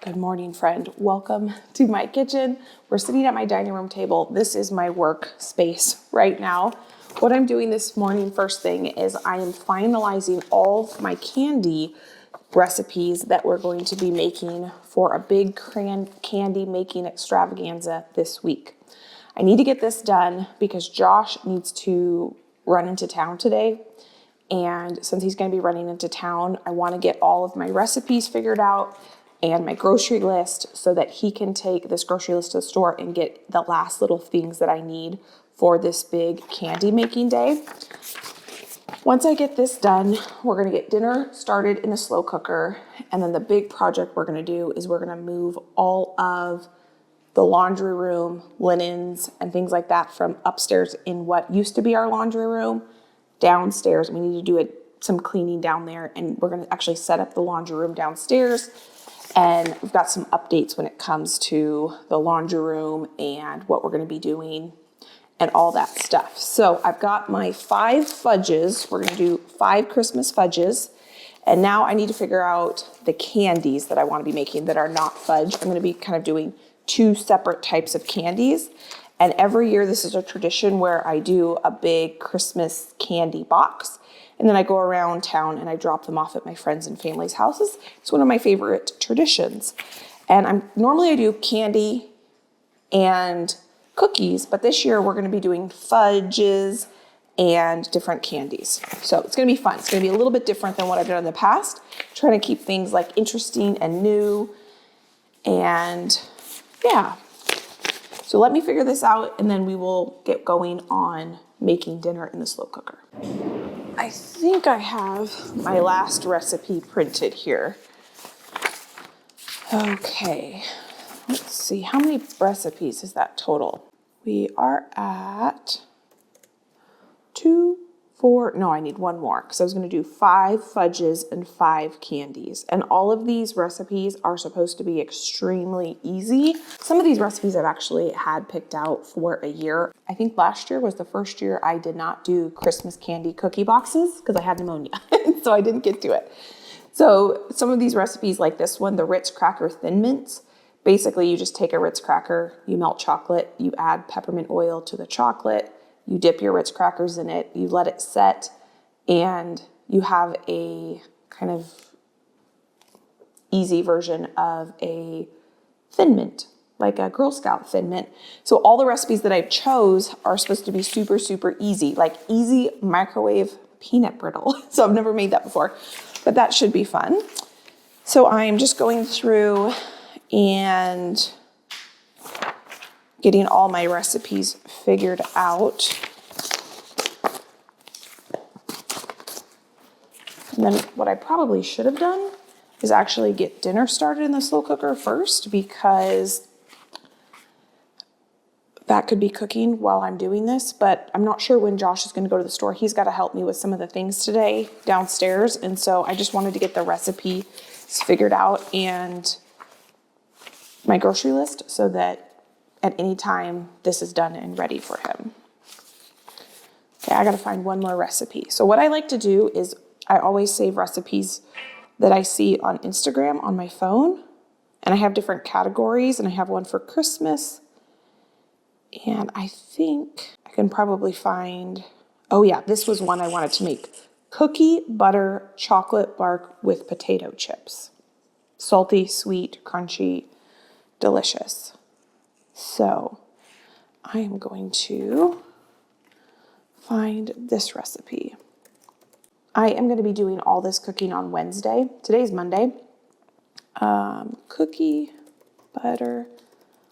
Good morning, friend. Welcome to my kitchen. We're sitting at my dining room table. This is my work space right now. What I'm doing this morning, first thing, is I am finalizing all of my candy recipes that we're going to be making for a big candy making extravaganza this week. I need to get this done because Josh needs to run into town today. And since he's going to be running into town, I want to get all of my recipes figured out and my grocery list so that he can take this grocery list to the store and get the last little things that I need for this big candy making day. Once I get this done, we're going to get dinner started in a slow cooker. And then the big project we're going to do is we're going to move all of the laundry room, linens, and things like that from upstairs in what used to be our laundry room downstairs. We need to do some cleaning down there, and we're going to actually set up the laundry room downstairs. And we've got some updates when it comes to the laundry room and what we're going to be doing and all that stuff. So I've got my 5 fudges. We're going to do 5 Christmas fudges. And now I need to figure out the candies that I want to be making that are not fudge. I'm going to be kind of doing 2 separate types of candies. And every year, this is a tradition where I do a big Christmas candy box. And then I go around town and I drop them off at my friends and family's houses. It's one of my favorite traditions. And normally I do candy and cookies, but this year we're going to be doing fudges and different candies. So it's going to be fun. It's going to be a little bit different than what I've done in the past. Trying to keep things like interesting and new. And yeah. So let me figure this out and then we will get going on making dinner in the slow cooker. I think I have my last recipe printed here. Okay, let's see, how many recipes is that total? We are at 2, 4, no, I need one more because I was going to do 5 fudges and 5 candies. And all of these recipes are supposed to be extremely easy. Some of these recipes I've actually had picked out for a year. I think last year was the first year I did not do Christmas candy cookie boxes because I had pneumonia, so I didn't get to it. So some of these recipes like this one, the Ritz Cracker Thin Mints, basically you just take a Ritz cracker, you melt chocolate, you add peppermint oil to the chocolate, you dip your Ritz crackers in it, you let it set, and you have a kind of easy version of a Thin Mint, like a Girl Scout Thin Mint. So all the recipes that I chose are supposed to be super, super easy, like easy microwave peanut brittle. So I've never made that before, but that should be fun. So I'm just going through and getting all my recipes figured out. And then what I probably should have done is actually get dinner started in the slow cooker first, because that could be cooking while I'm doing this, but I'm not sure when Josh is going to go to the store. He's got to help me with some of the things today downstairs. And so I just wanted to get the recipe figured out and my grocery list so that at any time this is done and ready for him. Okay, I got to find one more recipe. So what I like to do is I always save recipes that I see on Instagram on my phone, and I have different categories, and I have one for Christmas. And I think I can probably find, oh yeah, this was one I wanted to make. Cookie butter chocolate bark with potato chips. Salty, sweet, crunchy, delicious. So I am going to find this recipe. I am going to be doing all this cooking on Wednesday. Today's Monday. Cookie butter.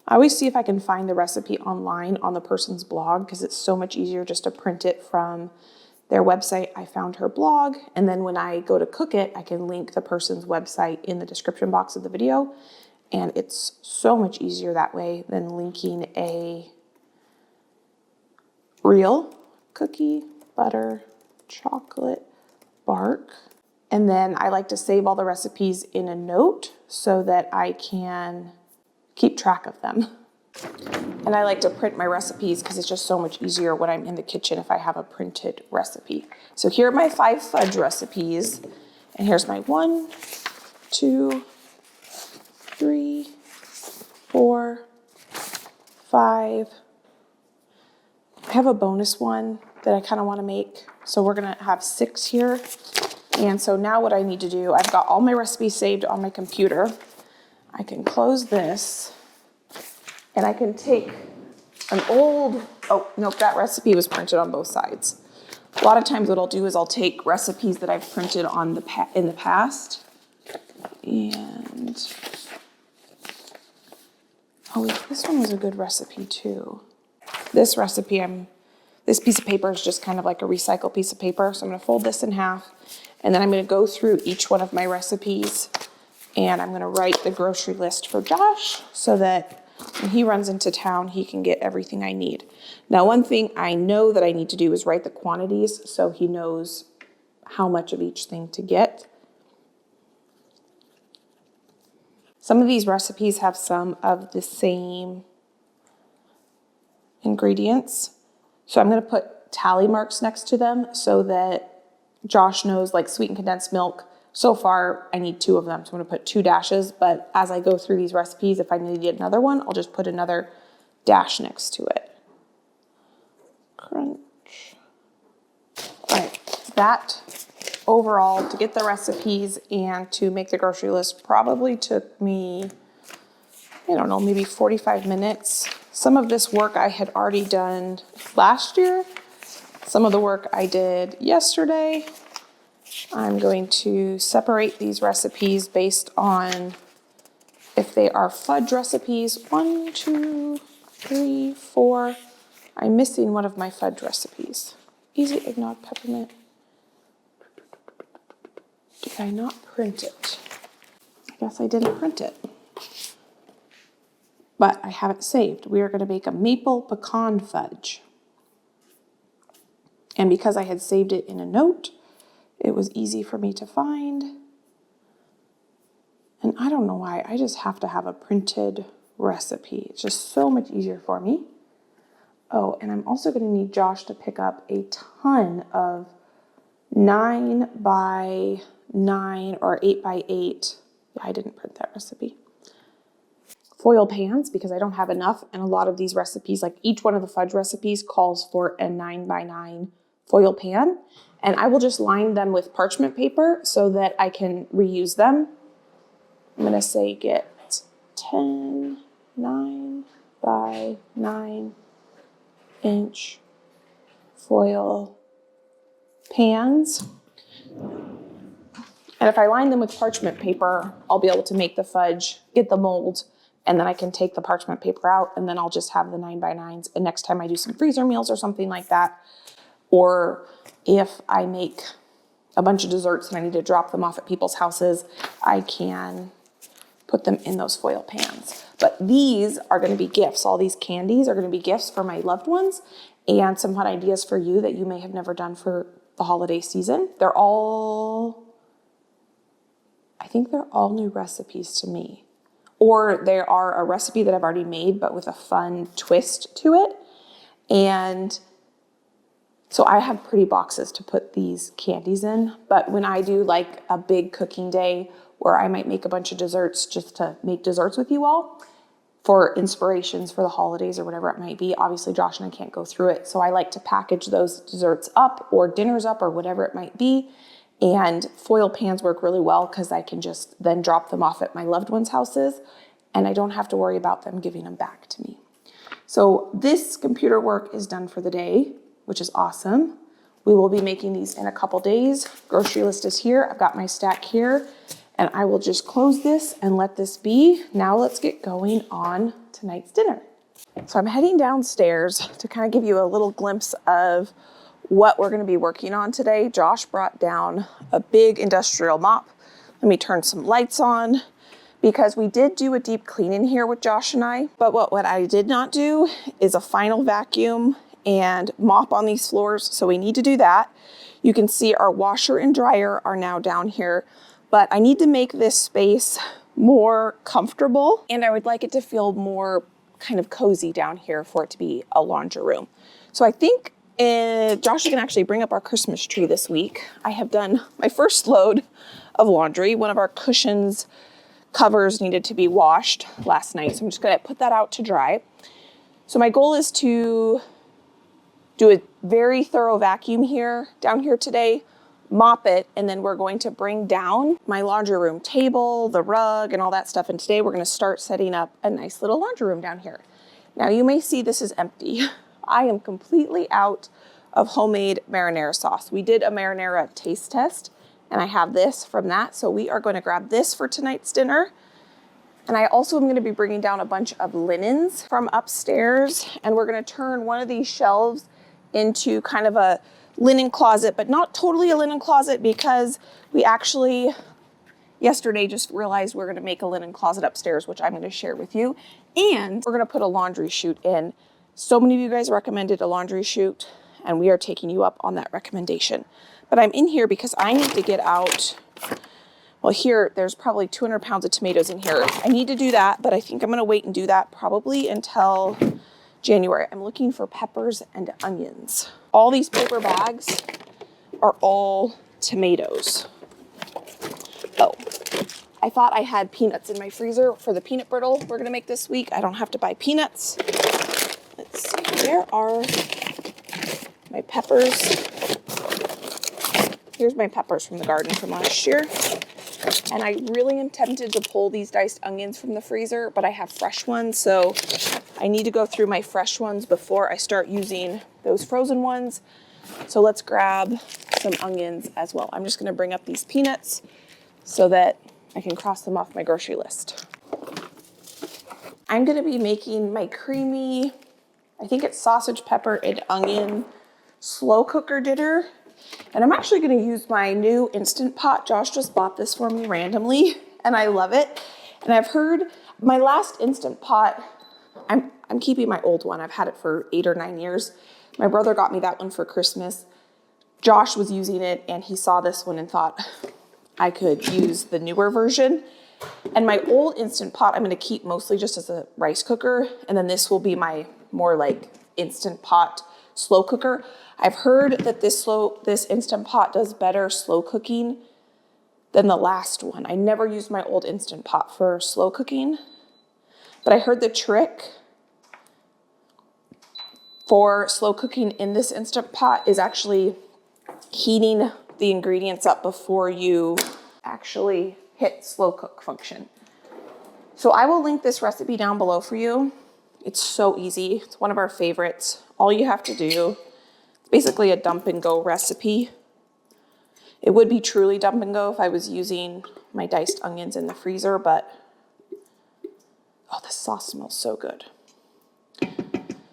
I always see if I can find the recipe online on the person's blog because it's so much easier just to print it from their website. I found her blog, and then when I go to cook it, I can link the person's website in the description box of the video, and it's so much easier that way than linking a real cookie butter chocolate bark. And then I like to save all the recipes in a note so that I can keep track of them. And I like to print my recipes because it's just so much easier when I'm in the kitchen if I have a printed recipe. So here are my 5 fudge recipes. And here's my 1, 2, 3, 5. I have a bonus one that I kind of want to make. So we're going to have 6 here. And so now what I need to do, I've got all my recipes saved on my computer. I can close this and I can take an old, oh, nope, that recipe was printed on both sides. A lot of times what I'll do is I'll take recipes that I've printed on in the past and, oh, this one was a good recipe too. This recipe, this piece of paper is just kind of like a recycled piece of paper. So I'm going to fold this in half and then I'm going to go through each one of my recipes and I'm going to write the grocery list for Josh so that when he runs into town, he can get everything I need. Now, one thing I know that I need to do is write the quantities so he knows how much of each thing to get. Some of these recipes have some of the same ingredients. So I'm going to put tally marks next to them so that Josh knows, like sweetened condensed milk. So far, I need 2 of them. So I'm going to put 2 dashes. But as I go through these recipes, if I need another one, I'll just put another dash next to it. Crunch. All right. That overall, to get the recipes and to make the grocery list probably took me, I don't know, maybe 45 minutes. Some of this work I had already done last year. Some of the work I did yesterday. I'm going to separate these recipes based on if they are fudge recipes. 1, 2, 3, 4. I'm missing one of my fudge recipes. Easy eggnog peppermint. Did I not print it? I guess I didn't print it. But I have it saved. We are going to make a maple pecan fudge. And because I had saved it in a note, it was easy for me to find. And I don't know why, I just have to have a printed recipe. It's just so much easier for me. Oh, and I'm also going to need Josh to pick up a ton of 9 by 9 or 8 by 8. Yeah, I didn't print that recipe. Foil pans, because I don't have enough. And a lot of these recipes, like each one of the fudge recipes calls for a 9 by 9 foil pan. And I will just line them with parchment paper so that I can reuse them. I'm going to say get 10 9 by 9 inch foil pans. And if I line them with parchment paper, I'll be able to make the fudge, get the mold, and then I can take the parchment paper out and then I'll just have the 9 by 9s. And next time I do some freezer meals or something like that, or if I make a bunch of desserts and I need to drop them off at people's houses, I can put them in those foil pans. But these are going to be gifts. All these candies are going to be gifts for my loved ones and some fun ideas for you that you may have never done for the holiday season. I think they're all new recipes to me. Or they are a recipe that I've already made, but with a fun twist to it. And so I have pretty boxes to put these candies in, but when I do like a big cooking day where I might make a bunch of desserts just to make desserts with you all for inspirations for the holidays or whatever it might be, obviously Josh and I can't go through it. So I like to package those desserts up or dinners up or whatever it might be. And foil pans work really well because I can just then drop them off at my loved ones' houses and I don't have to worry about them giving them back to me. So this computer work is done for the day, which is awesome. We will be making these in a couple days. Grocery list is here. I've got my stack here and I will just close this and let this be. Now let's get going on tonight's dinner. So I'm heading downstairs to kind of give you a little glimpse of what we're going to be working on today. Josh brought down a big industrial mop. Let me turn some lights on because we did do a deep clean in here with Josh and I. But what I did not do is a final vacuum and mop on these floors. So we need to do that. You can see our washer and dryer are now down here, but I need to make this space more comfortable and I would like it to feel more kind of cozy down here for it to be a laundry room. So I think Josh is gonna actually bring up our Christmas tree this week. I have done my first load of laundry. One of our cushions covers needed to be washed last night. So I'm just gonna put that out to dry. So my goal is to do a very thorough vacuum down here today, mop it, and then we're going to bring down my laundry room table, the rug, and all that stuff. And today we're going to start setting up a nice little laundry room down here. Now you may see this is empty. I am completely out of homemade marinara sauce. We did a marinara taste test, and I have this from that. So we are going to grab this for tonight's dinner. And I also am going to be bringing down a bunch of linens from upstairs, and we're going to turn one of these shelves into kind of a linen closet, but not totally a linen closet, because we actually yesterday just realized we're going to make a linen closet upstairs, which I'm going to share with you. And we're going to put a laundry chute in. So many of you guys recommended a laundry chute, and we are taking you up on that recommendation. But I'm in here because I need to get out, well, here, there's probably 200 pounds of tomatoes in here. I need to do that, but I think I'm going to wait and do that probably until January. I'm looking for peppers and onions. All these paper bags are all tomatoes. Oh, I thought I had peanuts in my freezer for the peanut brittle we're gonna make this week. I don't have to buy peanuts. Let's see, where are my peppers? Here's my peppers from the garden from last year. And I really am tempted to pull these diced onions from the freezer, but I have fresh ones, so I need to go through my fresh ones before I start using those frozen ones. So let's grab some onions as well. I'm just gonna bring up these peanuts so that I can cross them off my grocery list. I'm gonna be making my creamy, I think it's sausage, pepper, and onion slow cooker dinner. And I'm actually gonna use my new Instant Pot. Josh just bought this for me randomly, and I love it. And I've heard my last Instant Pot, I'm keeping my old one. I've had it for 8 or 9 years. My brother got me that one for Christmas. Josh was using it, and he saw this one and thought I could use the newer version. And my old Instant Pot, I'm gonna keep mostly just as a rice cooker. And then this will be my more like Instant Pot slow cooker. I've heard that this Instant Pot does better slow cooking than the last one. I never used my old Instant Pot for slow cooking, but I heard the trick for slow cooking in this Instant Pot is actually heating the ingredients up before you actually hit slow cook function. So I will link this recipe down below for you. It's so easy. It's one of our favorites. All you have to do, it's basically a dump and go recipe. It would be truly dump and go if I was using my diced onions in the freezer, but oh, this sauce smells so good.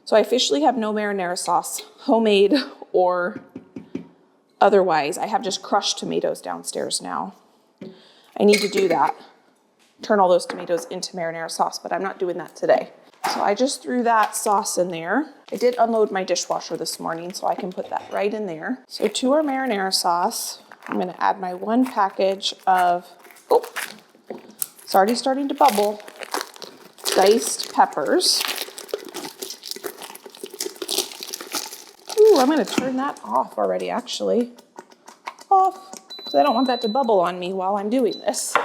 So I officially have no marinara sauce, homemade or otherwise. I have just crushed tomatoes downstairs now. I need to do that. Turn all those tomatoes into marinara sauce, but I'm not doing that today. So I just threw that sauce in there. I did unload my dishwasher this morning, so I can put that right in there. So to our marinara sauce, I'm gonna add my 1 package of, oh, it's already starting to bubble, diced peppers. Ooh, I'm gonna turn that off already, actually. Off, because I don't want that to bubble on me while I'm doing this.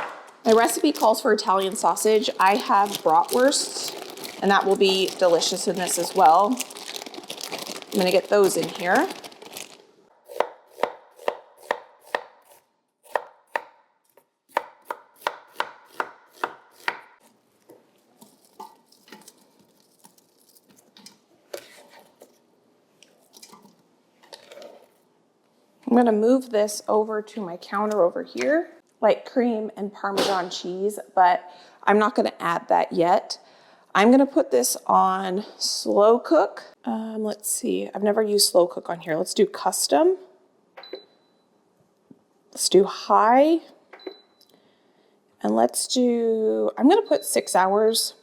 My recipe calls for Italian sausage. I have bratwursts, and that will be delicious in this as well. I'm gonna get those in here. I'm gonna move this over to my counter over here, like cream and Parmesan cheese, but I'm not gonna add that yet. I'm gonna put this on slow cook. Let's see, I've never used slow cook on here. Let's do custom. Let's do high. And let's do, I'm gonna put 6 hours.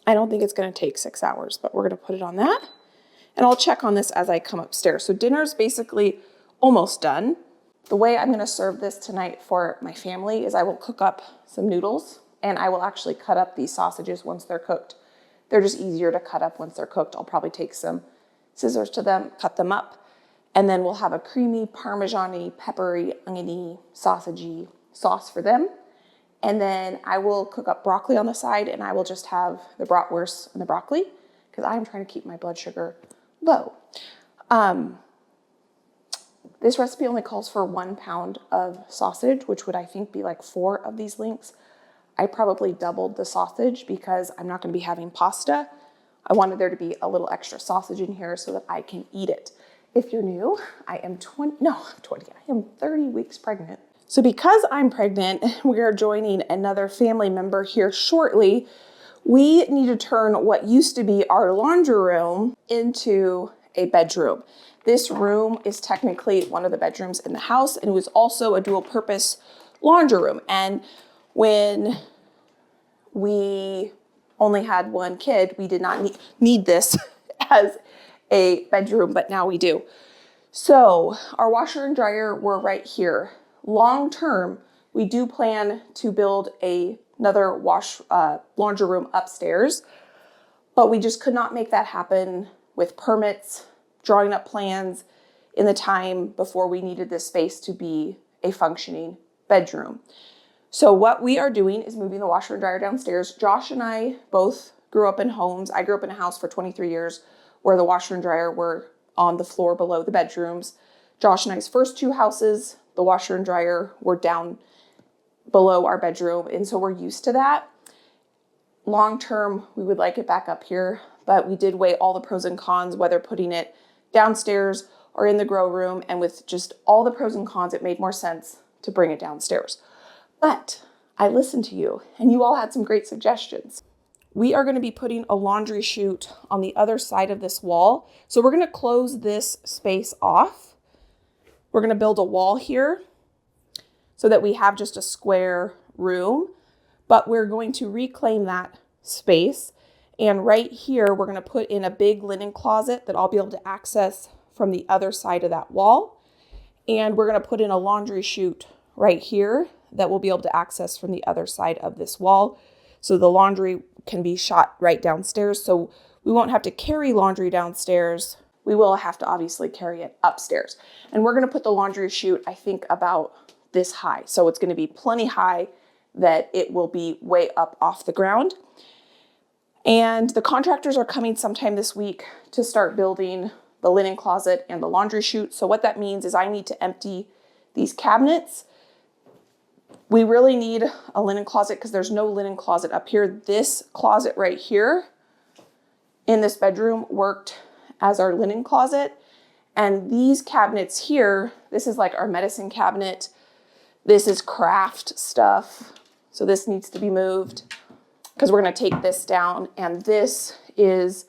I don't think it's gonna take 6 hours, but we're gonna put it on that. And I'll check on this as I come upstairs. So dinner's basically almost done. The way I'm gonna serve this tonight for my family is I will cook up some noodles and I will actually cut up these sausages once they're cooked. They're just easier to cut up once they're cooked. I'll probably take some scissors to them, cut them up, and then we'll have a creamy, Parmesan-y, peppery, oniony, sausagey sauce for them. And then I will cook up broccoli on the side and I will just have the bratwurst and the broccoli. because I'm trying to keep my blood sugar low. This recipe only calls for 1 pound of sausage, which would I think be like 4 of these links. I probably doubled the sausage because I'm not going to be having pasta. I wanted there to be a little extra sausage in here so that I can eat it. If you're new, I am 30 weeks pregnant. So because I'm pregnant, we are joining another family member here shortly. We need to turn what used to be our laundry room into a bedroom. This room is technically one of the bedrooms in the house, and it was also a dual purpose laundry room. And when we only had one kid, we did not need this as a bedroom, but now we do. So our washer and dryer were right here. Long term, we do plan to build another laundry room upstairs, but we just could not make that happen with permits, drawing up plans in the time before we needed this space to be a functioning bedroom. So what we are doing is moving the washer and dryer downstairs. Josh and I both grew up in homes. I grew up in a house for 23 years where the washer and dryer were on the floor below the bedrooms. Josh and I's first 2 houses, the washer and dryer were down below our bedroom, and so we're used to that. Long term, we would like it back up here, but we did weigh all the pros and cons, whether putting it downstairs or in the grow room, and with just all the pros and cons, it made more sense to bring it downstairs. But I listened to you, and you all had some great suggestions. We are going to be putting a laundry chute on the other side of this wall. So we're going to close this space off. We're going to build a wall here so that we have just a square room, but we're going to reclaim that space. And right here, we're going to put in a big linen closet that I'll be able to access from the other side of that wall. And we're going to put in a laundry chute right here that we'll be able to access from the other side of this wall. So the laundry can be shot right downstairs. So we won't have to carry laundry downstairs. We will have to obviously carry it upstairs. And we're going to put the laundry chute, I think, about this high. So it's going to be plenty high that it will be way up off the ground. And the contractors are coming sometime this week to start building the linen closet and the laundry chute. So what that means is I need to empty these cabinets. We really need a linen closet because there's no linen closet up here. This closet right here in this bedroom worked as our linen closet. And these cabinets here, this is like our medicine cabinet. This is craft stuff. So this needs to be moved because we're going to take this down. And this is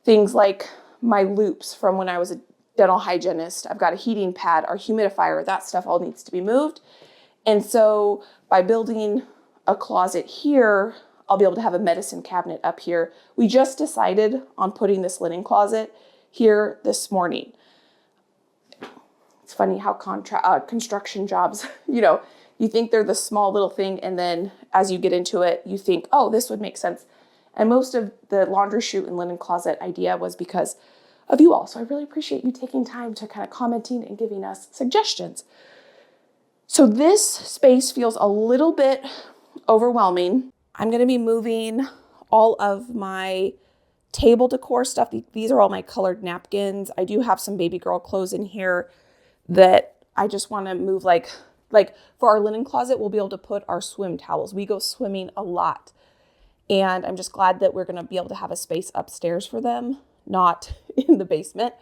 things like my loops from when I was a dental hygienist. I've got a heating pad, our humidifier, that stuff all needs to be moved. And so by building a closet here, I'll be able to have a medicine cabinet up here. We just decided on putting this linen closet here this morning. It's funny how construction jobs, you think they're the small little thing, and then as you get into it, you think, oh, this would make sense. And most of the laundry chute and linen closet idea was because of you all. So I really appreciate you taking time to kind of commenting and giving us suggestions. So this space feels a little bit overwhelming. I'm going to be moving all of my table decor stuff. These are all my colored napkins. I do have some baby girl clothes in here that I just want to move, like for our linen closet, we'll be able to put our swim towels. We go swimming a lot. And I'm just glad that we're going to be able to have a space upstairs for them, not in the basement.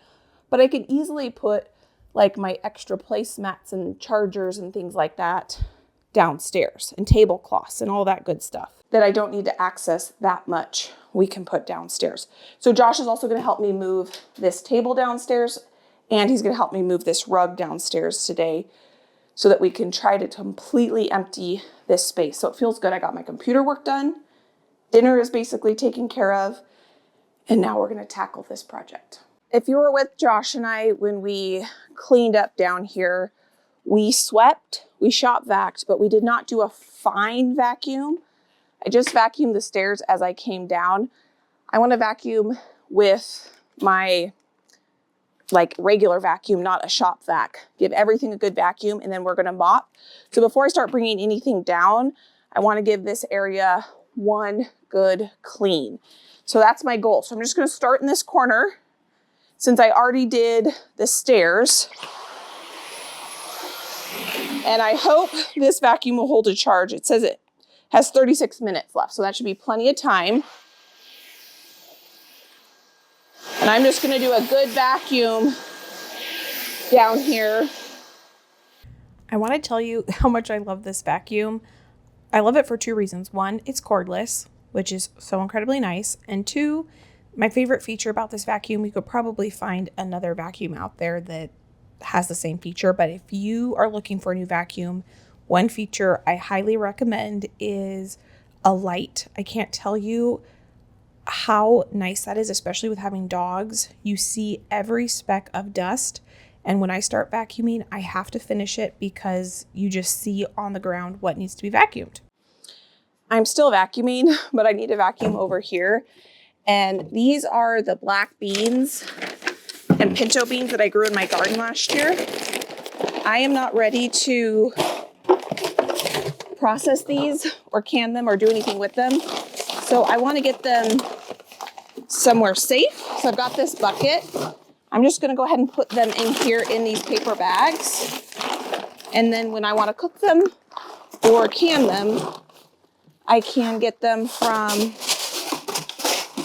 But I can easily put like my extra placemats and chargers and things like that downstairs, and tablecloths and all that good stuff that I don't need to access that much. We can put downstairs. So Josh is also going to help me move this table downstairs, and he's going to help me move this rug downstairs today so that we can try to completely empty this space. So it feels good. I got my computer work done. Dinner is basically taken care of. And now we're going to tackle this project. If you were with Josh and I when we cleaned up down here, we swept, we shop vacuumed, but we did not do a fine vacuum. I just vacuumed the stairs as I came down. I want to vacuum with my regular vacuum, not a shop vac. Give everything a good vacuum, and then we're going to mop. So before I start bringing anything down, I want to give this area one good clean. So that's my goal. So I'm just going to start in this corner since I already did the stairs. And I hope this vacuum will hold a charge. It says it has 36 minutes left, so that should be plenty of time. And I'm just going to do a good vacuum down here. I want to tell you how much I love this vacuum. I love it for two reasons. One, it's cordless, which is so incredibly nice. And two, my favorite feature about this vacuum, you could probably find another vacuum out there that has the same feature. But if you are looking for a new vacuum, one feature I highly recommend is a light. I can't tell you how nice that is, especially with having dogs. You see every speck of dust. And when I start vacuuming, I have to finish it because you just see on the ground what needs to be vacuumed. I'm still vacuuming, but I need to vacuum over here. And these are the black beans and pinto beans that I grew in my garden last year. I am not ready to process these or can them or do anything with them. So I want to get them somewhere safe. So I've got this bucket. I'm just going to go ahead and put them in here in these paper bags. And then when I want to cook them or can them, I can get them from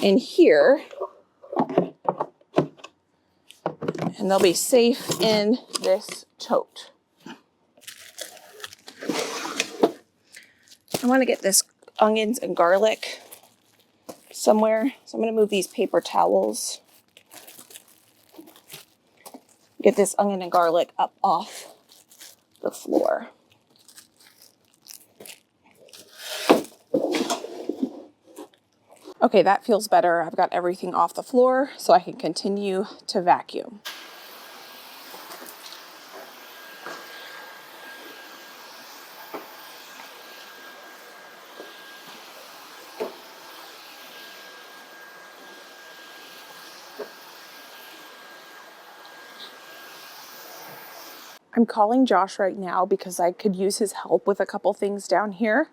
in here. And they'll be safe in this tote. I want to get this onions and garlic somewhere. So I'm going to move these paper towels. Get this onion and garlic up off the floor. Okay, that feels better. I've got everything off the floor so I can continue to vacuum. I'm calling Josh right now because I could use his help with a couple things down here.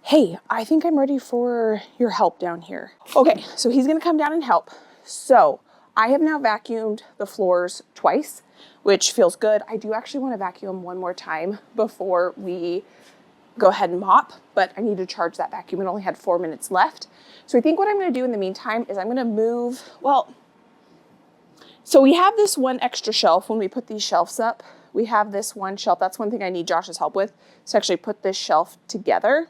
Hey, I think I'm ready for your help down here. Okay, so he's gonna come down and help. So I have now vacuumed the floors twice, which feels good. I do actually wanna vacuum one more time before we go ahead and mop, but I need to charge that vacuum. It only had 4 minutes left. So I think what I'm gonna do in the meantime is I'm gonna move, so we have this one extra shelf when we put these shelves up. We have this one shelf. That's one thing I need Josh's help with, to actually put this shelf together.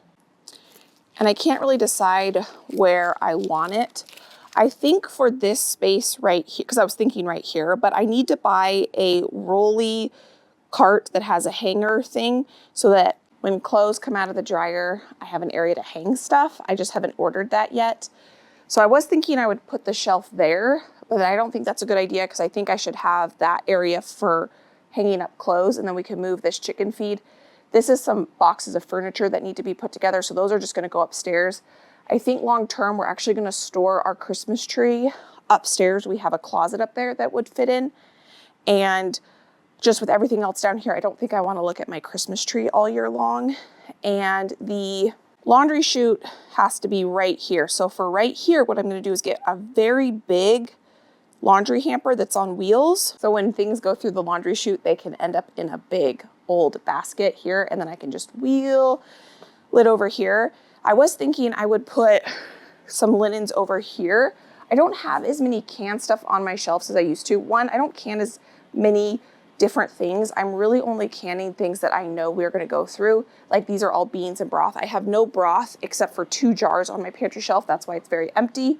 And I can't really decide where I want it. I think for this space right here, because I was thinking right here, but I need to buy a rolly cart that has a hanger thing so that when clothes come out of the dryer, I have an area to hang stuff. I just haven't ordered that yet. So I was thinking I would put the shelf there, but I don't think that's a good idea because I think I should have that area for hanging up clothes, and then we can move this chicken feed. This is some boxes of furniture that need to be put together, so those are just gonna go upstairs. I think long term, we're actually gonna store our Christmas tree upstairs. We have a closet up there that would fit in. And just with everything else down here, I don't think I wanna look at my Christmas tree all year long. And the laundry chute has to be right here. So for right here, what I'm gonna do is get a very big laundry hamper that's on wheels. So when things go through the laundry chute, they can end up in a big old basket here, and then I can just wheel it over here. I was thinking I would put some linens over here. I don't have as many canned stuff on my shelves as I used to. One, I don't can as many different things. I'm really only canning things that I know we're gonna go through. Like these are all beans and broth. I have no broth except for 2 jars on my pantry shelf. That's why it's very empty.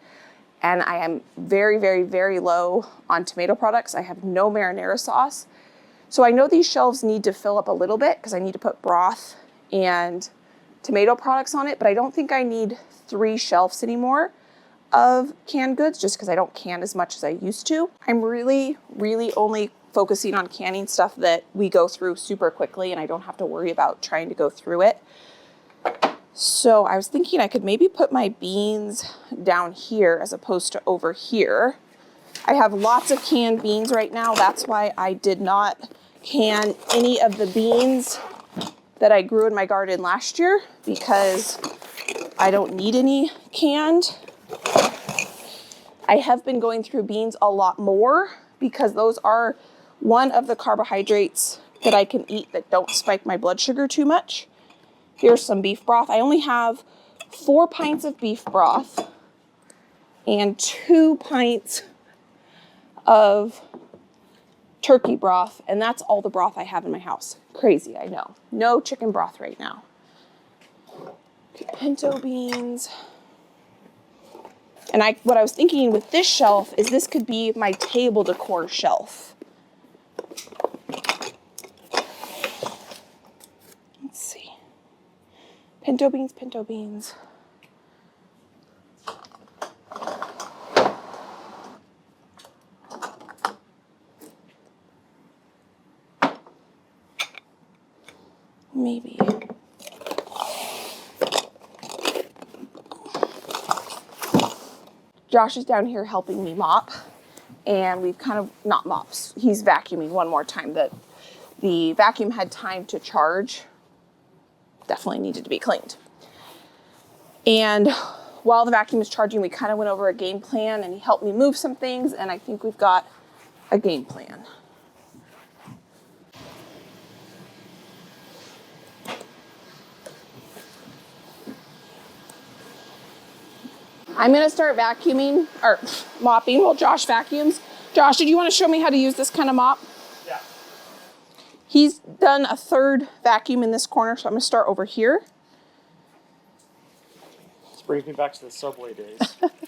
And I am very, very, very low on tomato products. I have no marinara sauce. So I know these shelves need to fill up a little bit because I need to put broth and tomato products on it, but I don't think I need 3 shelves anymore of canned goods just because I don't can as much as I used to. I'm really, really only focusing on canning stuff that we go through super quickly and I don't have to worry about trying to go through it. So I was thinking I could maybe put my beans down here as opposed to over here. I have lots of canned beans right now. That's why I did not can any of the beans that I grew in my garden last year, because I don't need any canned. I have been going through beans a lot more because those are one of the carbohydrates that I can eat that don't spike my blood sugar too much. Here's some beef broth. I only have 4 pints of beef broth and 2 pints of turkey broth, and that's all the broth I have in my house. Crazy, I know. No chicken broth right now. Okay, pinto beans. And what I was thinking with this shelf is this could be my table decor shelf. Let's see. Pinto beans, pinto beans. Maybe. Josh is down here helping me mop, and we've kind of, not mops, he's vacuuming one more time. The vacuum had time to charge, definitely needed to be cleaned. And while the vacuum is charging, we kind of went over a game plan, and he helped me move some things, and I think we've got a game plan. I'm gonna start vacuuming, or mopping while Josh vacuums. Josh, did you want to show me how to use this kind of mop? Yeah. He's done a third vacuum in this corner, so I'm gonna start over here. This brings me back to the Subway days. That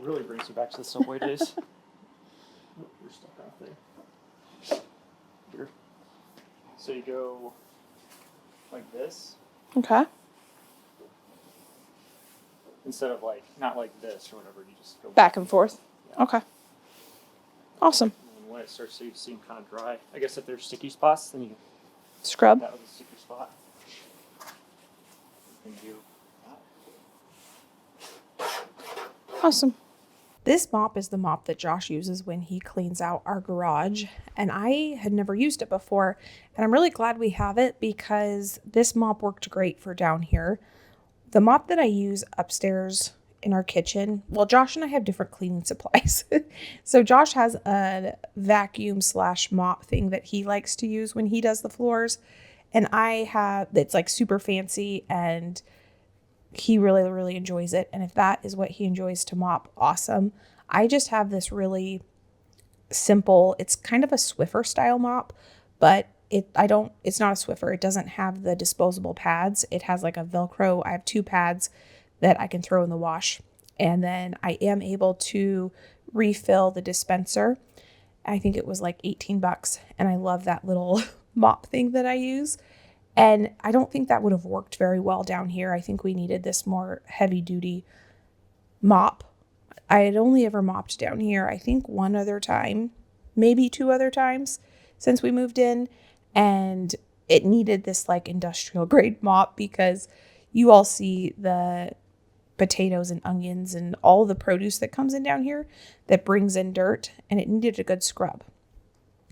really brings me back to the Subway days. Oh, you're stuck out there. Here. So you go like this Okay. instead of not like this or whatever. You just go Back and forth. Yeah. Okay. Awesome. And when it starts to seem kind of dry, I guess if there's sticky spots, then you can Scrub. that with a sticky spot. You can do that. Awesome. This mop is the mop that Josh uses when he cleans out our garage, and I had never used it before, and I'm really glad we have it because this mop worked great for down here. The mop that I use upstairs in our kitchen, well, Josh and I have different cleaning supplies. So Josh has a vacuum / mop thing that he likes to use when he does the floors, and I have, it's like super fancy, and he really, really enjoys it. And if that is what he enjoys to mop, awesome. I just have this really simple, it's kind of a Swiffer style mop, but it's not a Swiffer. It doesn't have the disposable pads. It has like a Velcro. I have 2 pads that I can throw in the wash. And then I am able to refill the dispenser. I think it was like $18. And I love that little mop thing that I use. And I don't think that would have worked very well down here. I think we needed this more heavy duty mop. I had only ever mopped down here, I think 1 other time, maybe 2 other times since we moved in. And it needed this like industrial grade mop because you all see the potatoes and onions and all the produce that comes in down here that brings in dirt, and it needed a good scrub.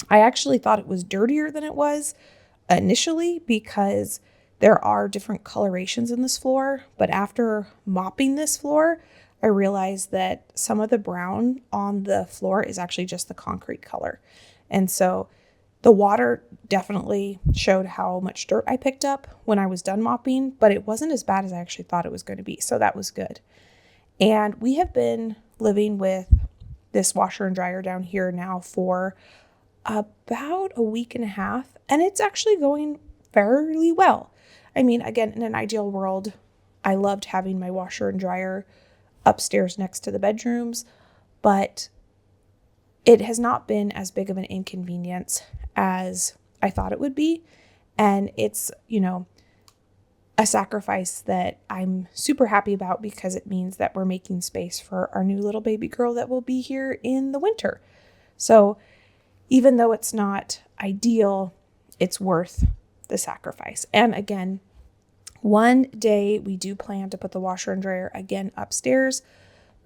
I actually thought it was dirtier than it was initially because there are different colorations in this floor, but after mopping this floor, I realized that some of the brown on the floor is actually just the concrete color. And so the water definitely showed how much dirt I picked up when I was done mopping, but it wasn't as bad as I actually thought it was going to be. So that was good. And we have been living with this washer and dryer down here now for about a week and a half, and it's actually going fairly well. I mean, again, in an ideal world, I loved having my washer and dryer upstairs next to the bedrooms, but it has not been as big of an inconvenience as I thought it would be. And it's, a sacrifice that I'm super happy about because it means that we're making space for our new little baby girl that will be here in the winter. So even though it's not ideal, it's worth the sacrifice. And again, one day we do plan to put the washer and dryer again upstairs,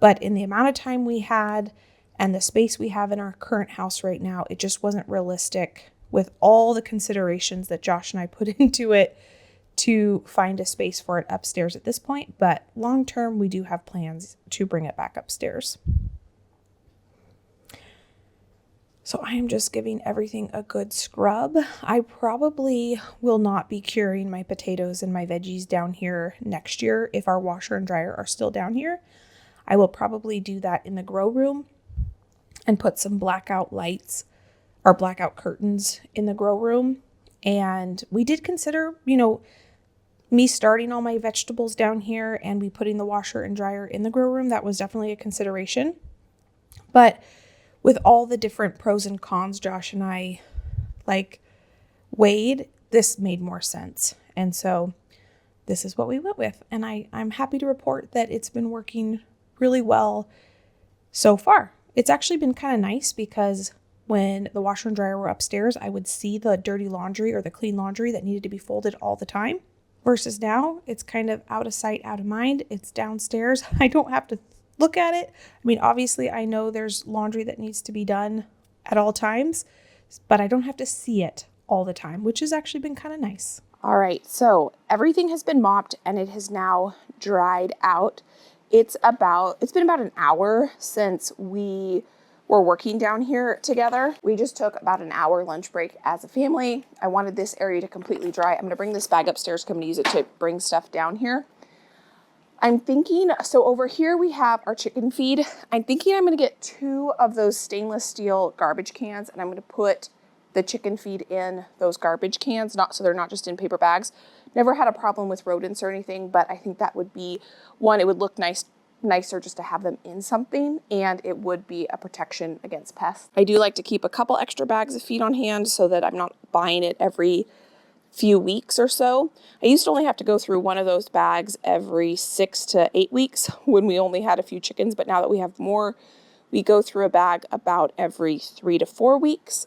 but in the amount of time we had and the space we have in our current house right now, it just wasn't realistic with all the considerations that Josh and I put into it to find a space for it upstairs at this point. But long term, we do have plans to bring it back upstairs. So I am just giving everything a good scrub. I probably will not be curing my potatoes and my veggies down here next year if our washer and dryer are still down here. I will probably do that in the grow room and put some blackout lights or blackout curtains in the grow room. And we did consider, me starting all my vegetables down here and we putting the washer and dryer in the grow room. That was definitely a consideration. But with all the different pros and cons Josh and I weighed, this made more sense. And so this is what we went with. And I'm happy to report that it's been working really well so far. It's actually been kind of nice because when the washer and dryer were upstairs, I would see the dirty laundry or the clean laundry that needed to be folded all the time. Versus now, it's kind of out of sight, out of mind. It's downstairs. I don't have to look at it. I mean, obviously, I know there's laundry that needs to be done at all times, but I don't have to see it all the time, which has actually been kind of nice. All right, so everything has been mopped and it has now dried out. It's been about an hour since we were working down here together. We just took about an hour lunch break as a family. I wanted this area to completely dry. I'm gonna bring this bag upstairs because I'm gonna use it to bring stuff down here. I'm thinking, so over here we have our chicken feed. I'm thinking I'm gonna get 2 of those stainless steel garbage cans and I'm gonna put the chicken feed in those garbage cans, so they're not just in paper bags. Never had a problem with rodents or anything, but I think that would be one, it would look nicer just to have them in something, and it would be a protection against pests. I do like to keep a couple extra bags of feed on hand so that I'm not buying it every few weeks or so. I used to only have to go through one of those bags every 6 to 8 weeks when we only had a few chickens, but now that we have more, we go through a bag about every 3 to 4 weeks.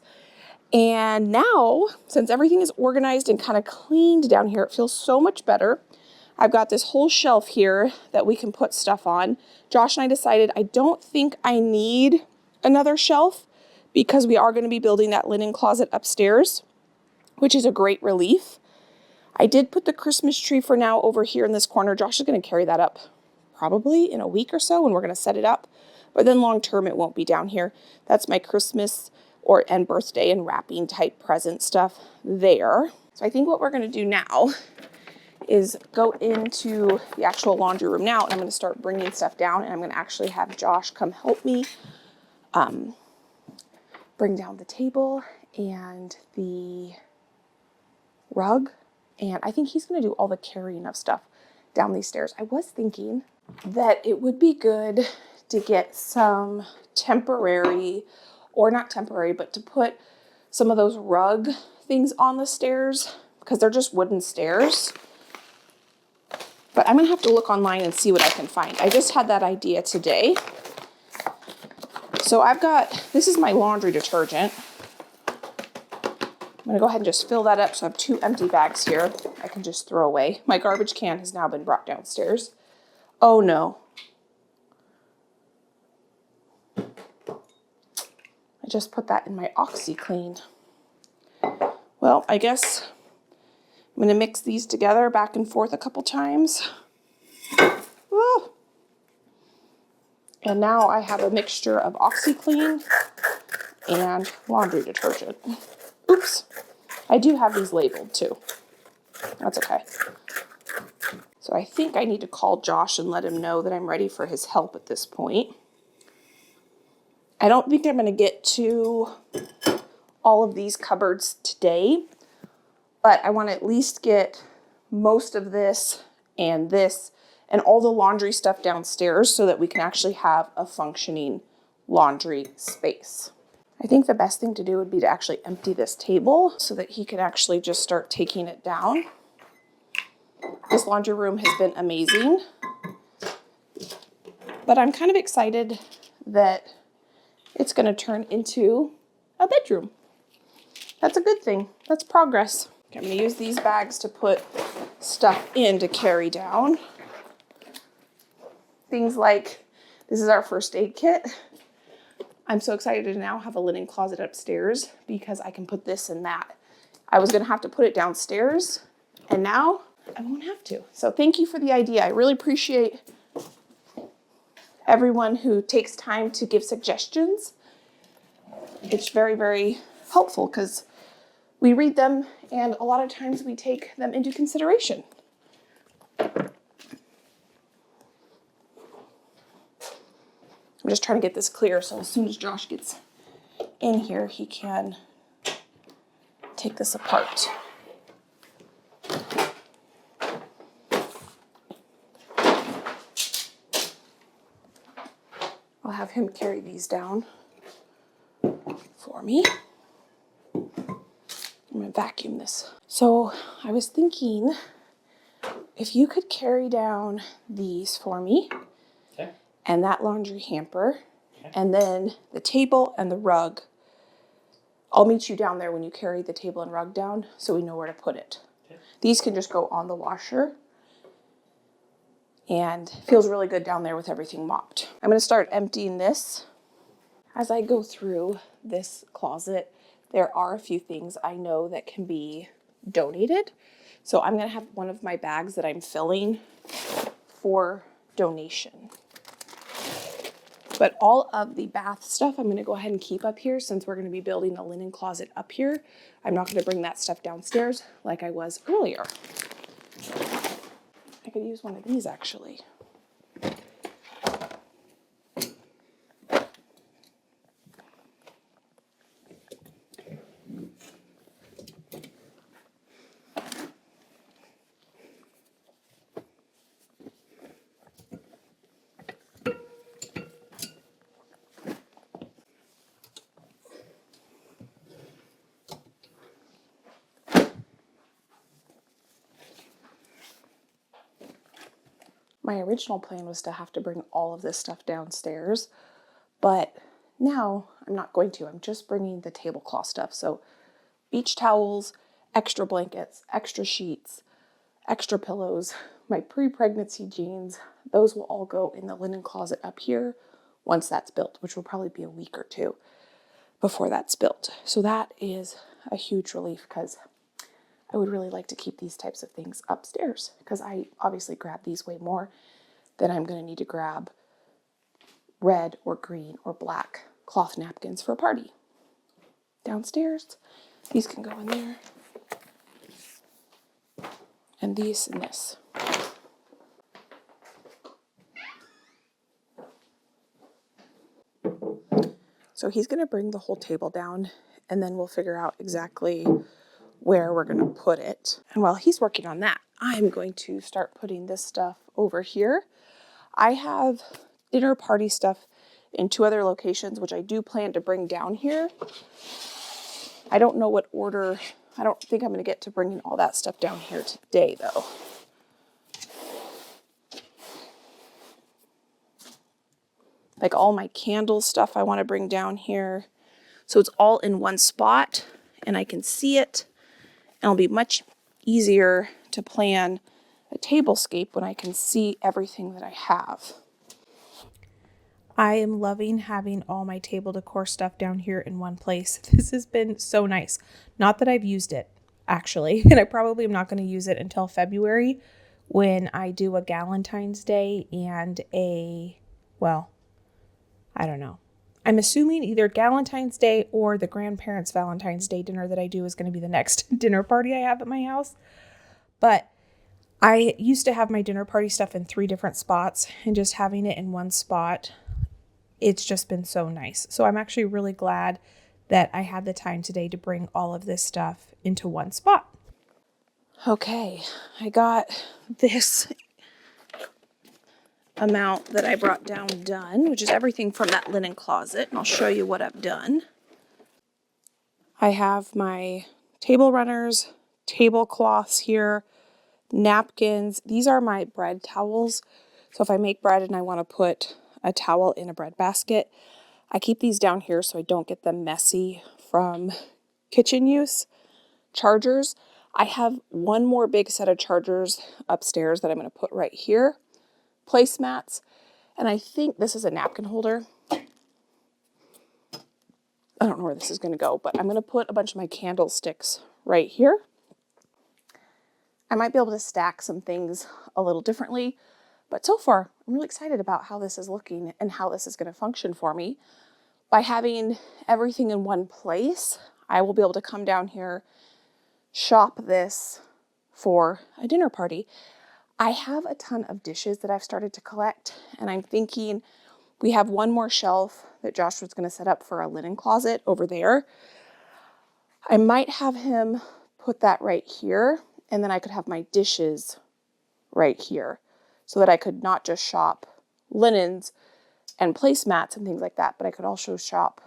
And now, since everything is organized and kind of cleaned down here, it feels so much better. I've got this whole shelf here that we can put stuff on. Josh and I decided I don't think I need another shelf because we are going to be building that linen closet upstairs, which is a great relief. I did put the Christmas tree for now over here in this corner. Josh is going to carry that up probably in a week or so when we're going to set it up. But then long term, it won't be down here. That's my Christmas and birthday and wrapping type present stuff there. So I think what we're going to do now is go into the actual laundry room now, and I'm going to start bringing stuff down, and I'm going to actually have Josh come help me bring down the table and the rug, and I think he's going to do all the carrying of stuff down these stairs. I was thinking that it would be good to get some temporary, or not temporary, but to put some of those rug things on the stairs because they're just wooden stairs. But I'm going to have to look online and see what I can find. I just had that idea today. So this is my laundry detergent. I'm going to go ahead and just fill that up. So I have 2 empty bags here I can just throw away. My garbage can has now been brought downstairs. Oh no. I just put that in my OxyClean. Well, I guess I'm going to mix these together back and forth a couple times. Woo. And now I have a mixture of OxyClean and laundry detergent. Oops. I do have these labeled too. That's okay. So I think I need to call Josh and let him know that I'm ready for his help at this point. I don't think I'm going to get to all of these cupboards today, but I want to at least get most of this and all the laundry stuff downstairs so that we can actually have a functioning laundry space. I think the best thing to do would be to actually empty this table so that he can actually just start taking it down. This laundry room has been amazing, but I'm kind of excited that it's going to turn into a bedroom. That's a good thing. That's progress. Okay, I'm going to use these bags to put stuff in to carry down. Things like, this is our first aid kit. I'm so excited to now have a linen closet upstairs because I can put this and that. I was gonna have to put it downstairs and now I won't have to. So thank you for the idea. I really appreciate everyone who takes time to give suggestions. It's very, very helpful because we read them and a lot of times we take them into consideration. I'm just trying to get this clear so as soon as Josh gets in here, he can take this apart. I'll have him carry these down for me. I'm gonna vacuum this. So I was thinking if you could carry down these for me. Okay. And that laundry hamper, and then the table and the rug. I'll meet you down there when you carry the table and rug down so we know where to put it. Okay. These can just go on the washer and it feels really good down there with everything mopped. I'm going to start emptying this. As I go through this closet, there are a few things I know that can be donated. So I'm going to have one of my bags that I'm filling for donation. But all of the bath stuff, I'm going to go ahead and keep up here since we're going to be building a linen closet up here. I'm not going to bring that stuff downstairs like I was earlier. I could use one of these actually. My original plan was to have to bring all of this stuff downstairs, but now I'm not going to. I'm just bringing the tablecloth stuff. So beach towels, extra blankets, extra sheets, extra pillows, my pre-pregnancy jeans, those will all go in the linen closet up here once that's built, which will probably be a week or two before that's built. So that is a huge relief because I would really like to keep these types of things upstairs because I obviously grab these way more than I'm going to need to grab red or green or black cloth napkins for a party. Downstairs, these can go in there. And these and this. So he's going to bring the whole table down and then we'll figure out exactly where we're going to put it. And while he's working on that, I'm going to start putting this stuff over here. I have dinner party stuff in 2 other locations, which I do plan to bring down here. I don't know what order. I don't think I'm going to get to bringing all that stuff down here today, though. Like all my candle stuff I want to bring down here. So it's all in one spot and I can see it. And it'll be much easier to plan a tablescape when I can see everything that I have. I am loving having all my table decor stuff down here in one place. This has been so nice. Not that I've used it, actually, and I probably am not going to use it until February when I do a Galentine's Day and I don't know. I'm assuming either Galentine's Day or the grandparents' Valentine's Day dinner that I do is going to be the next dinner party I have at my house. But I used to have my dinner party stuff in 3 different spots, and just having it in one spot, it's just been so nice. So I'm actually really glad that I had the time today to bring all of this stuff into one spot. Okay, I got this amount that I brought down done, which is everything from that linen closet, and I'll show you what I've done. I have my table runners, tablecloths here, napkins. These are my bread towels. So if I make bread and I want to put a towel in a bread basket, I keep these down here so I don't get them messy from kitchen use. Chargers. I have one more big set of chargers upstairs that I'm going to put right here. Placemats. And I think this is a napkin holder. I don't know where this is going to go, but I'm going to put a bunch of my candlesticks right here. I might be able to stack some things a little differently, but so far I'm really excited about how this is looking and how this is going to function for me. By having everything in one place, I will be able to come down here, shop this for a dinner party. I have a ton of dishes that I've started to collect, and I'm thinking we have one more shelf that Josh was going to set up for a linen closet over there. I might have him put that right here, and then I could have my dishes right here so that I could not just shop linens and placemats and things like that, but I could also shop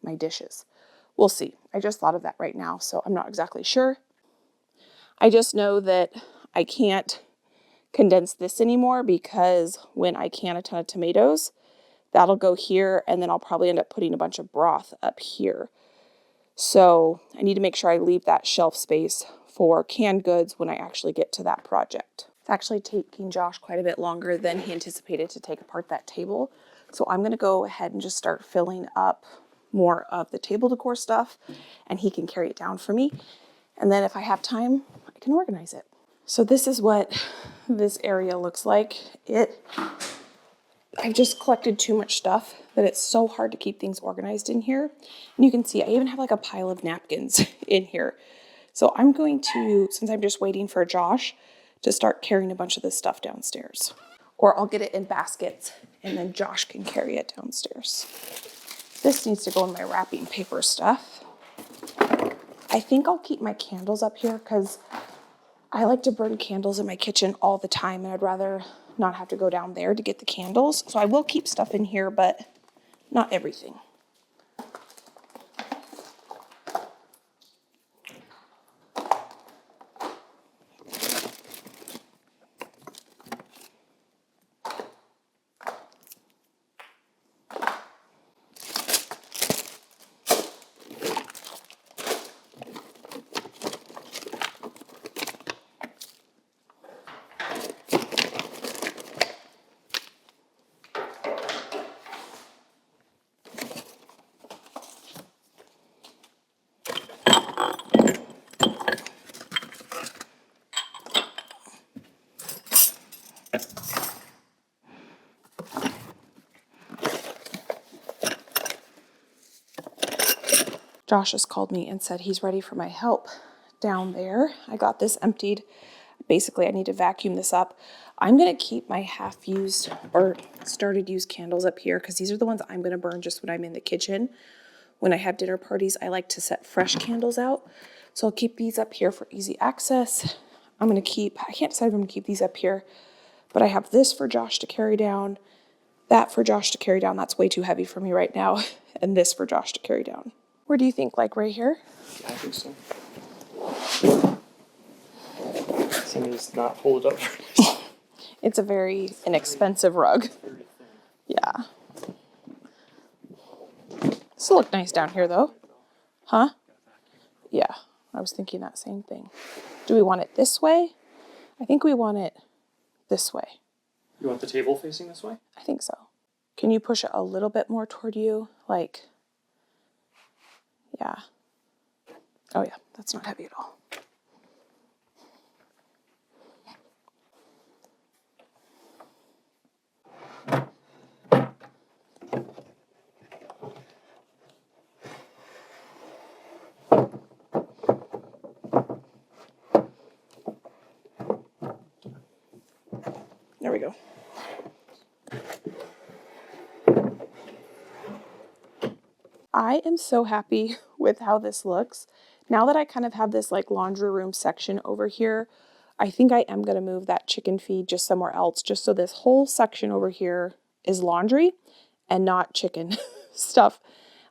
my dishes. We'll see. I just thought of that right now, so I'm not exactly sure. I just know that I can't condense this anymore because when I can a ton of tomatoes, that'll go here, and then I'll probably end up putting a bunch of broth up here. So I need to make sure I leave that shelf space for canned goods when I actually get to that project. It's actually taking Josh quite a bit longer than he anticipated to take apart that table. So I'm going to go ahead and just start filling up more of the table decor stuff, and he can carry it down for me. And then if I have time, I can organize it. So this is what this area looks like. I've just collected too much stuff that it's so hard to keep things organized in here. And you can see I even have like a pile of napkins in here. So I'm going to, since I'm just waiting for Josh, to start carrying a bunch of this stuff downstairs. Or I'll get it in baskets and then Josh can carry it downstairs. This needs to go in my wrapping paper stuff. I think I'll keep my candles up here because I like to burn candles in my kitchen all the time, and I'd rather not have to go down there to get the candles. So I will keep stuff in here, but not everything. Josh just called me and said he's ready for my help down there. I got this emptied. Basically, I need to vacuum this up. I'm going to keep my half-used or started-used candles up here because these are the ones I'm going to burn just when I'm in the kitchen. When I have dinner parties, I like to set fresh candles out. So I'll keep these up here for easy access. I can't decide if I'm going to keep these up here, but I have this for Josh to carry down, that for Josh to carry down. That's way too heavy for me right now. And this for Josh to carry down. Where do you think? Like right here? Yeah, I think so. Somebody's not hold it up. It's a very inexpensive rug. Very thin. Yeah. This will look nice down here though. Huh? Yeah, I was thinking that same thing. Do we want it this way? I think we want it this way. You want the table facing this way? I think so. Can you push it a little bit more toward you? Like, yeah. Oh yeah, that's not heavy at all. There we go. I am so happy with how this looks. Now that I kind of have this like laundry room section over here, I think I am going to move that chicken feed just somewhere else, just so this whole section over here is laundry and not chicken stuff.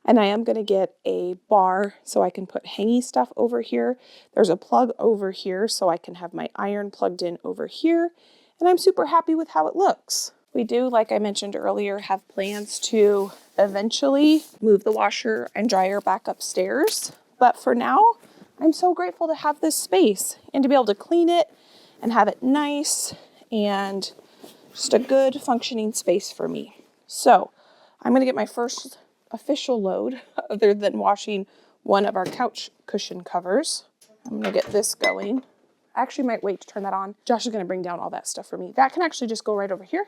And I am going to get a bar so I can put hangy stuff over here. There's a plug over here so I can have my iron plugged in over here. And I'm super happy with how it looks. We do, like I mentioned earlier, have plans to eventually move the washer and dryer back upstairs. But for now, I'm so grateful to have this space and to be able to clean it and have it nice and just a good functioning space for me. So I'm going to get my first official load other than washing one of our couch cushion covers. I'm gonna get this going. I actually might wait to turn that on. Josh is gonna bring down all that stuff for me. That can actually just go right over here.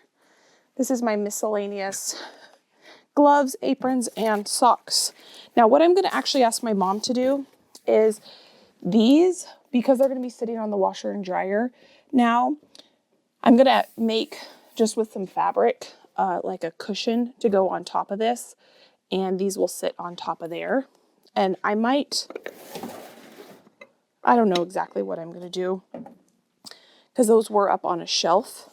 This is my miscellaneous gloves, aprons, and socks. Now what I'm gonna actually ask my mom to do is these, because they're gonna be sitting on the washer and dryer now, I'm gonna make, just with some fabric, like a cushion to go on top of this, and these will sit on top of there. And I don't know exactly what I'm gonna do, because those were up on a shelf.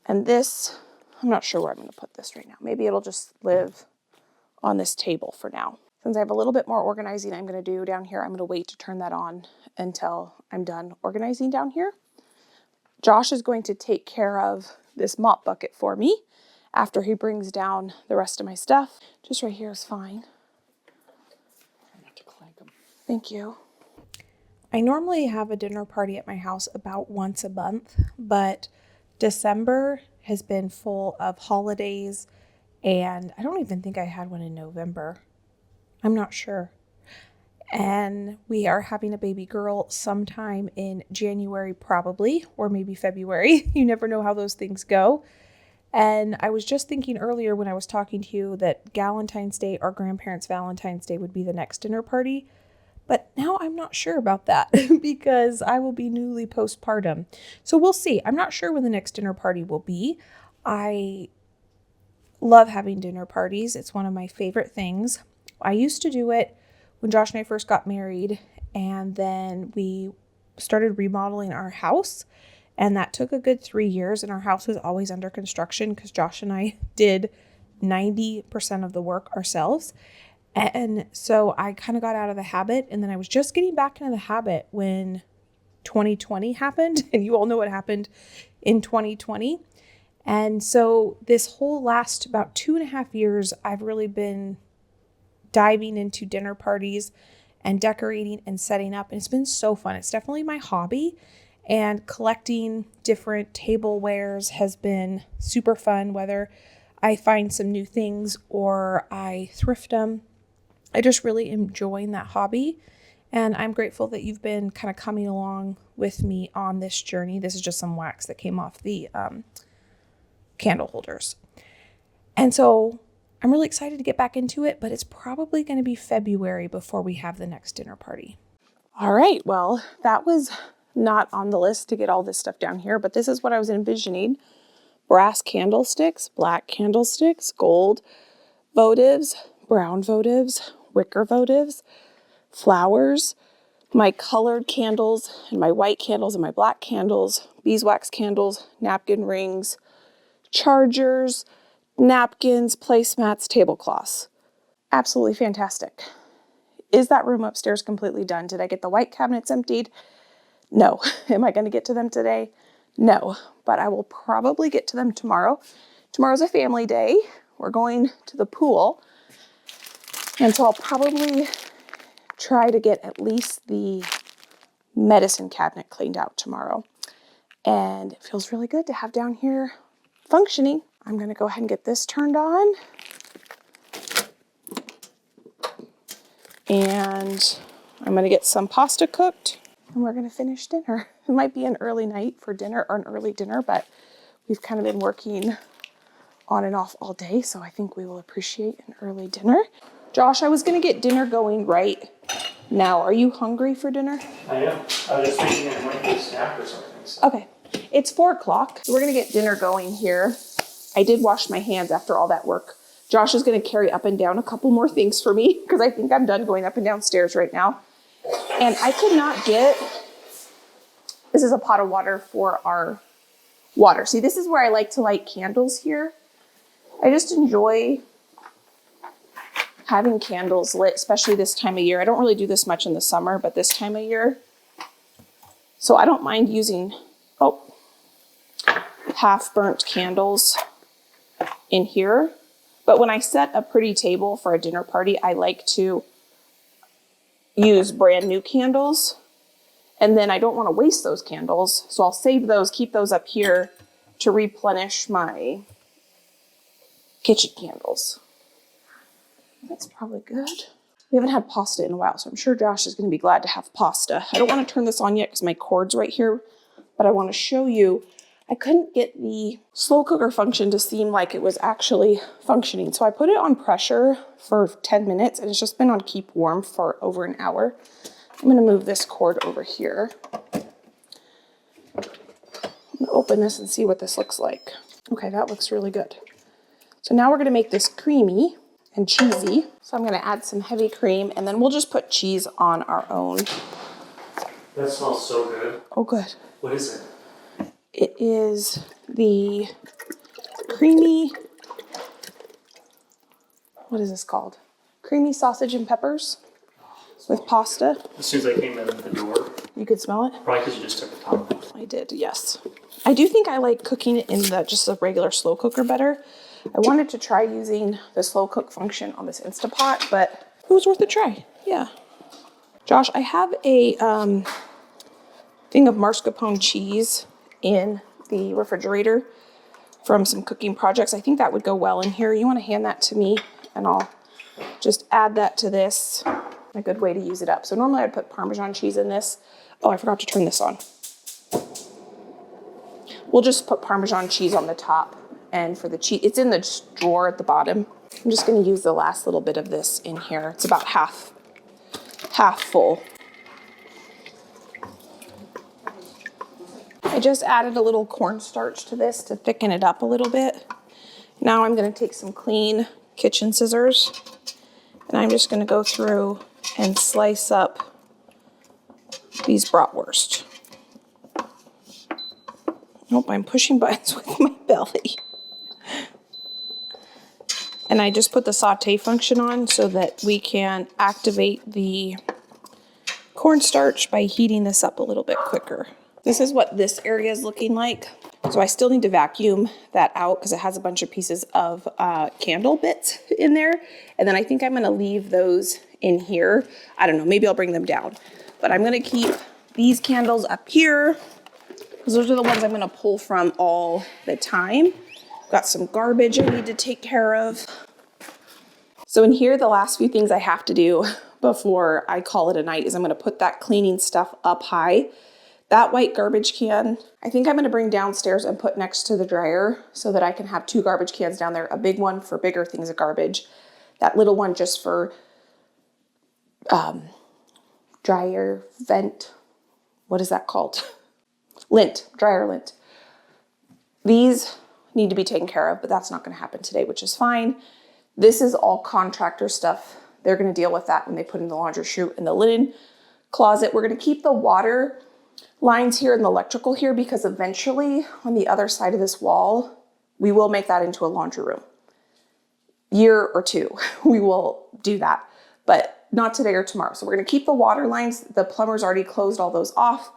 And this, I'm not sure where I'm gonna put this right now. Maybe it'll just live on this table for now. Since I have a little bit more organizing I'm gonna do down here, I'm gonna wait to turn that on until I'm done organizing down here. Josh is going to take care of this mop bucket for me after he brings down the rest of my stuff. Just right here is fine. Try not to clank them. Thank you. I normally have a dinner party at my house about once a month, but December has been full of holidays, and I don't even think I had one in November. I'm not sure. And we are having a baby girl sometime in January probably, or maybe February. You never know how those things go. And I was just thinking earlier when I was talking to you that Galentine's Day, our grandparents' Valentine's Day, would be the next dinner party. But now I'm not sure about that because I will be newly postpartum. So we'll see. I'm not sure when the next dinner party will be. I love having dinner parties. It's one of my favorite things. I used to do it when Josh and I first got married, and then we started remodeling our house. And that took a good 3 years, and our house was always under construction because Josh and I did 90% of the work ourselves. And so I kind of got out of the habit, and then I was just getting back into the habit when 2020 happened, and you all know what happened in 2020. And so this whole last about 2.5 years, I've really been diving into dinner parties and decorating and setting up, and it's been so fun. It's definitely my hobby, and collecting different tablewares has been super fun, whether I find some new things or I thrift them. I just really enjoying that hobby, and I'm grateful that you've been kind of coming along with me on this journey. This is just some wax that came off the candle holders. And so I'm really excited to get back into it, but it's probably going to be February before we have the next dinner party. All right, well, that was not on the list to get all this stuff down here, but this is what I was envisioning. Brass candlesticks, black candlesticks, gold votives, brown votives, wicker votives, flowers, my colored candles and my white candles and my black candles, beeswax candles, napkin rings, chargers, napkins, placemats, tablecloths. Absolutely fantastic. Is that room upstairs completely done? Did I get the white cabinets emptied? No. Am I going to get to them today? No, but I will probably get to them tomorrow. Tomorrow's a family day. We're going to the pool. And so I'll probably try to get at least the medicine cabinet cleaned out tomorrow. And it feels really good to have down here functioning. I'm going to go ahead and get this turned on. And I'm going to get some pasta cooked, and we're going to finish dinner. It might be an early night for dinner or an early dinner, but we've kind of been working on and off all day, so I think we will appreciate an early dinner. Josh, I was going to get dinner going right now. Are you hungry for dinner? I am. I was just thinking it might be a snack or something. So. Okay. It's 4 o'clock. So we're going to get dinner going here. I did wash my hands after all that work. Josh is going to carry up and down a couple more things for me because I think I'm done going up and down stairs right now. And I could not get, this is a pot of water for our water. See, this is where I like to light candles here. I just enjoy having candles lit, especially this time of year. I don't really do this much in the summer, but this time of year. So I don't mind using, half burnt candles in here. But when I set a pretty table for a dinner party, I like to use brand new candles. And then I don't want to waste those candles. So I'll save those, keep those up here to replenish my kitchen candles. That's probably good. We haven't had pasta in a while, so I'm sure Josh is going to be glad to have pasta. I don't want to turn this on yet because my cord's right here, but I want to show you. I couldn't get the slow cooker function to seem like it was actually functioning. So I put it on pressure for 10 minutes and it's just been on keep warm for over an hour. I'm going to move this cord over here. I'm going to open this and see what this looks like. Okay, that looks really good. So now we're going to make this creamy and cheesy. So I'm going to add some heavy cream and then we'll just put cheese on our own. That smells so good. Oh, good. What is it? It is the creamy, what is this called? Creamy sausage and peppers with pasta. As soon as I came in the door. You could smell it? Probably because you just took the top off. I did, yes. I do think I like cooking it in just a regular slow cooker better. I wanted to try using the slow cook function on this Instapot, but it was worth a try. Yeah. Josh, I have a thing of mascarpone cheese in the refrigerator from some cooking projects. I think that would go well in here. You want to hand that to me and I'll just add that to this. A good way to use it up. So normally I'd put Parmesan cheese in this. Oh, I forgot to turn this on. We'll just put Parmesan cheese on the top, and for the cheese, it's in the drawer at the bottom. I'm just going to use the last little bit of this in here. It's about half full. I just added a little cornstarch to this to thicken it up a little bit. Now I'm going to take some clean kitchen scissors and I'm just going to go through and slice up these bratwurst. Nope, I'm pushing buttons with my belly. And I just put the saute function on so that we can activate the cornstarch by heating this up a little bit quicker. This is what this area is looking like. So I still need to vacuum that out because it has a bunch of pieces of candle bits in there. And then I think I'm gonna leave those in here. I don't know, maybe I'll bring them down. But I'm gonna keep these candles up here because those are the ones I'm gonna pull from all the time. Got some garbage I need to take care of. So in here, the last few things I have to do before I call it a night is I'm gonna put that cleaning stuff up high. That white garbage can, I think I'm gonna bring downstairs and put next to the dryer so that I can have 2 garbage cans down there, a big one for bigger things of garbage, that little one just for dryer vent, what is that called? Lint, dryer lint. These need to be taken care of, but that's not gonna happen today, which is fine. This is all contractor stuff. They're gonna deal with that when they put in the laundry chute and the linen closet. We're gonna keep the water lines here and the electrical here because eventually on the other side of this wall, we will make that into a laundry room. Year or 2, we will do that, but not today or tomorrow. So we're gonna keep the water lines. The plumber's already closed all those off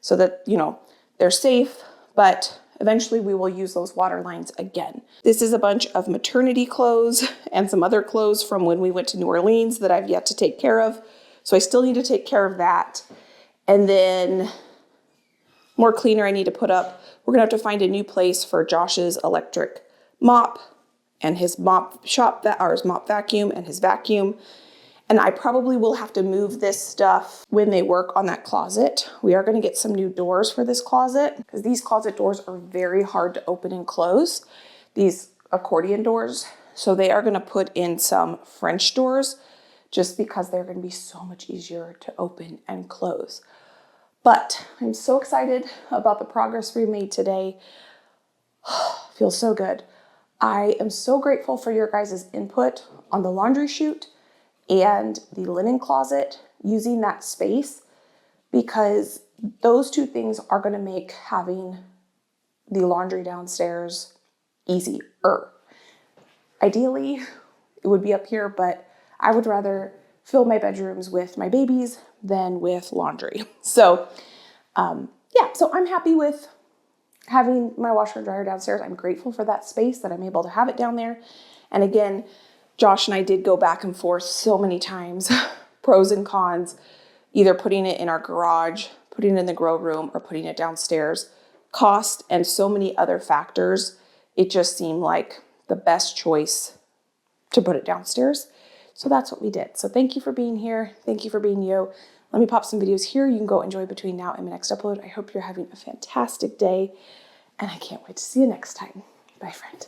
so that, you know, they're safe, but eventually we will use those water lines again. This is a bunch of maternity clothes and some other clothes from when we went to New Orleans that I've yet to take care of. So I still need to take care of that. And then more cleaner I need to put up. We're gonna have to find a new place for Josh's electric mop and his mop vacuum and his vacuum. And I probably will have to move this stuff when they work on that closet. We are gonna get some new doors for this closet because these closet doors are very hard to open and close, these accordion doors. So they are gonna put in some French doors just because they're gonna be so much easier to open and close. But I'm so excited about the progress we made today. Feels so good. I am so grateful for your guys' input on the laundry chute and the linen closet, using that space, because those 2 things are gonna make having the laundry downstairs easier. Ideally, it would be up here, but I would rather fill my bedrooms with my babies than with laundry. So yeah, so I'm happy with having my washer and dryer downstairs. I'm grateful for that space that I'm able to have it down there. And again, Josh and I did go back and forth so many times, pros and cons, either putting it in our garage, putting it in the grow room, or putting it downstairs. Cost and so many other factors, it just seemed like the best choice to put it downstairs. So that's what we did. So thank you for being here. Thank you for being you. Let me pop some videos here. You can go enjoy between now and my next upload. I hope you're having a fantastic day, and I can't wait to see you next time. Bye, friend.